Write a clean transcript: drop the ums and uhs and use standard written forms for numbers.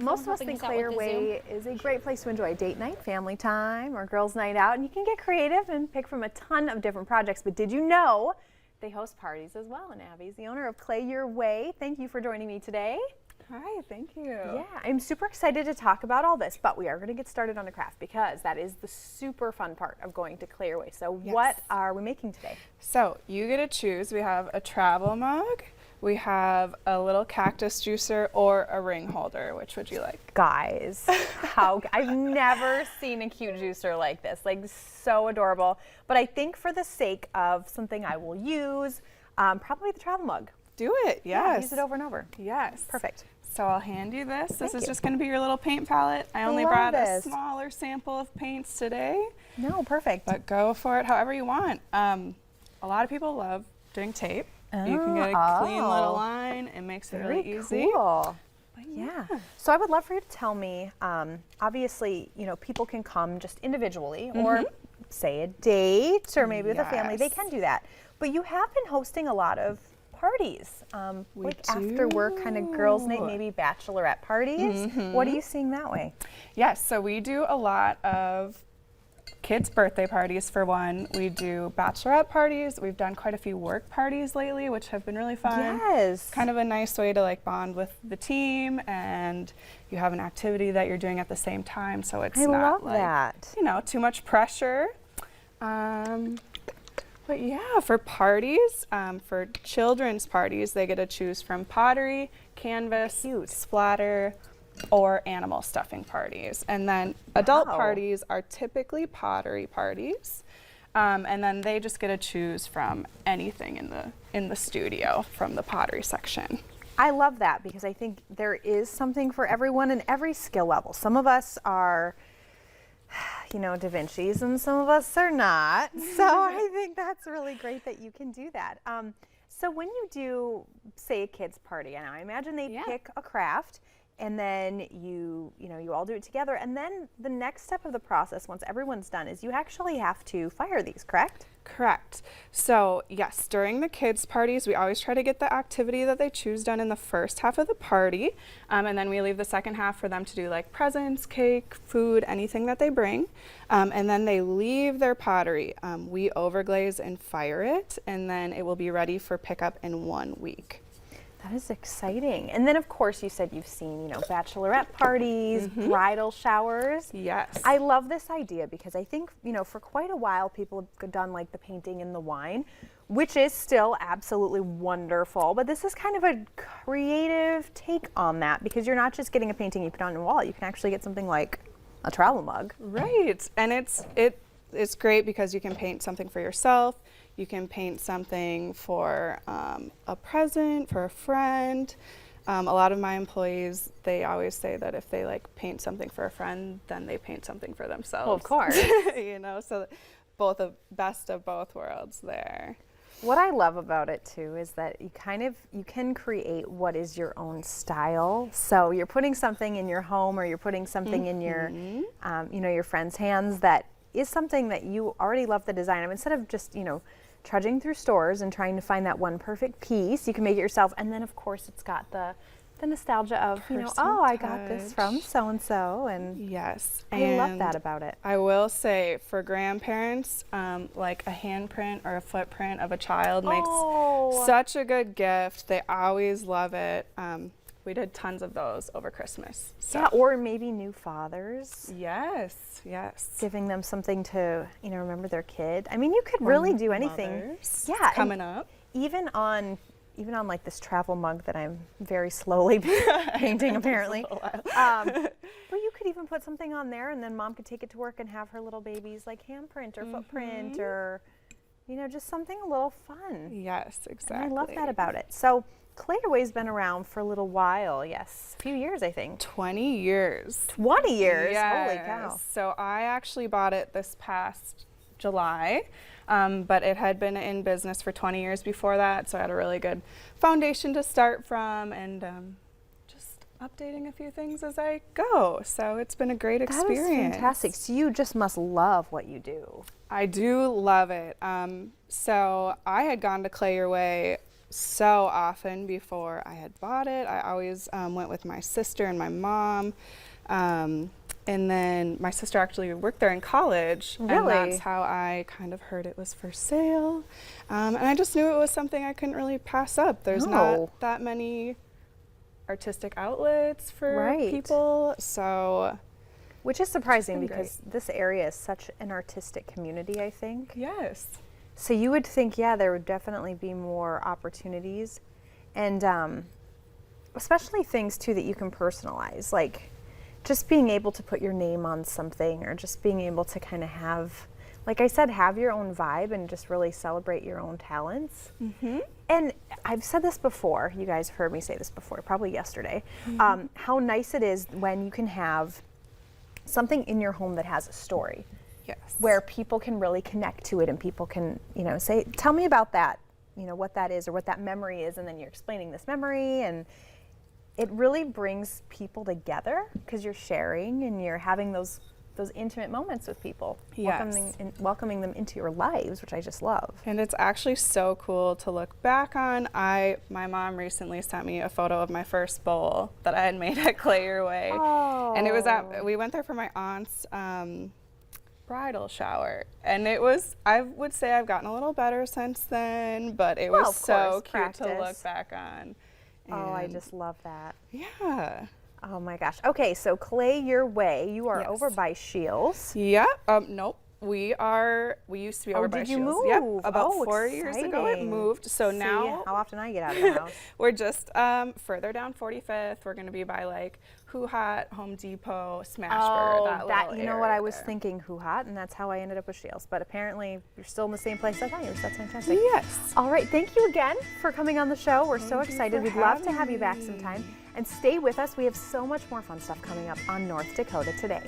Most of us think Clay Your Way is a great place to enjoy date night, family time, or girls' night out, and you can get creative and pick from a ton of different projects. But did you know they host parties as well? And Abby's the owner of Clay Your Way. Thank you for joining me today. Hi, thank you. Yeah, I'm super excited to talk about all this, but we are going to get started on the craft because that is the super fun part of going to Clay Your Way. So what are we making today? So you get to choose. We have a travel mug, we have a little cactus juicer, or a ring holder. Which would you like? Guys, I've never seen a cute juicer like this, like so adorable. But I think for the sake of something I will use, probably the travel mug. Do it, yes. Yeah, use it over and over. Yes. Perfect. So I'll hand you this. This is you. just going to be your little paint palette. I only brought a smaller sample of paints today. No, perfect. But go for it however you want. A lot of people love doing tape. You can get a clean little line. It makes it really easy. Cool. Yeah. So I would love for you to tell me, obviously, you know, people can come just individually or say a date or maybe with a family. They can do that. But you have been hosting a lot of parties, like after work kind of girls' night, maybe bachelorette parties. What are you seeing that way? Yes, so we do a lot of kids' birthday parties for one. We do bachelorette parties. We've done quite a few work parties lately, which have been really fun. Yes. Kind of a nice way to like bond with the team, and you have an activity that you're doing at the same time, so it's not like, you know, too much pressure. But yeah, for parties, for children's parties, they get to choose from pottery, canvas, splatter, or animal stuffing parties. And then adult parties are typically pottery parties. And then they just get to choose from anything in the studio from the pottery section. I love that because I think there is something for everyone in every skill level. Some of us are, you know, Da Vinci's, and some of us are not. So I think that's really great that you can do that. So when you do, say, a kid's party, and I imagine they pick a craft, and then you all do it together, and then the next step of the process, once everyone's done, is you actually have to fire these, correct? Correct. So yes, during the kids' parties, we always try to get the activity that they choose done in the first half of the party, and then we leave the second half for them to do like presents, cake, food, anything that they bring, and then they leave their pottery. We overglaze and fire it, and then it will be ready for pickup in 1 week. That is exciting. And then, of course, you said you've seen, you know, bachelorette parties, bridal showers. Yes. I love this idea because I think, you know, for quite a while, people have done like the painting and the wine, which is still absolutely wonderful. But this is kind of a creative take on that because you're not just getting a painting you put on a wall. You can actually get something like a travel mug. Right. And it's great because you can paint something for yourself. You can paint something for a present, for a friend. A lot of my employees, they always say that if they like paint something for a friend, then they paint something for themselves. Well, of course. You know, so both of best of both worlds there. What I love about it too is that you can create what is your own style. So you're putting something in your home, or you're putting something in your, you know, your friend's hands that is something that you already love the design of. Instead of just, you know, trudging through stores and trying to find that one perfect piece, you can make it yourself. And then of course it's got the nostalgia of, you know, oh, I got this from so-and-so, and yes, I love that about it. I will say for grandparents, like a handprint or a footprint of a child makes such a good gift. They always love it. We did tons of those over Christmas. So. Yeah, or maybe new fathers. Yes, yes. Giving them something to, you know, remember their kid. I mean, you could really do anything. Mothers. Yeah, it's coming up. Even on like this travel mug that I'm very slowly painting apparently. But you could even put something on there, and then mom could take it to work and have her little baby's like handprint or footprint, or, you know, just something a little fun. Yes, exactly. And I love that about it. So Clay Your Way's been around for a little while, yes. A few years, I think. 20 years. 20 years? Yes. Holy cow. So I actually bought it this past July, but it had been in business for 20 years before that, so I had a really good foundation to start from, and just updating a few things as I go. So it's been a great experience. That is fantastic. So you just must love what you do. I do love it. So I had gone to Clay Your Way so often before I had bought it. I always went with my sister and my mom. And then my sister actually worked there in college. Really? And that's how I kind of heard it was for sale. And I just knew it was something I couldn't really pass up. There's not that many artistic outlets for people. So, which is surprising been because this area is such an artistic community, I think. yes. So you would think, yeah, there would definitely be more opportunities, and especially things too that you can personalize, like just being able to put your name on something, or just being able to kind of have, like I said, have your own vibe and just really celebrate your own talents. And I've said this before, you guys have heard me say this before, probably yesterday, how nice it is when you can have something in your home that has a story. Yes. Where people can really connect to it, and people can, say, tell me about that, what that is or what that memory is, and then you're explaining this memory, and it really brings people together because you're sharing and you're having those intimate moments with people, welcoming them into your lives, which I just love. And it's actually so cool to look back on. My mom recently sent me a photo of my first bowl that I had made at Clay Your Way. Oh. And we went there for my aunt's bridal shower, and I would say I've gotten a little better since then, but it was so cute to look back on. Oh, I just love that. Yeah. Oh my gosh. Okay, so Clay Your Way, you are over by Shields. Yeah. Nope. We used to be over by did you Shields. move? Yep. About 4 years ago it moved. So now how often I get out of the house. we're just further down 45th. We're going to be by like Who Hot, Home Depot, Smashburger. That you know what I was thinking, Who Hot, and that's how I ended up with Shields. But apparently you're still in the same place I thought you were. So that's fantastic. Yes. All right, thank you again for coming on the show. We're so excited. We'd love to have you back sometime. And stay with us. We have so much more fun stuff coming up on North Dakota Today.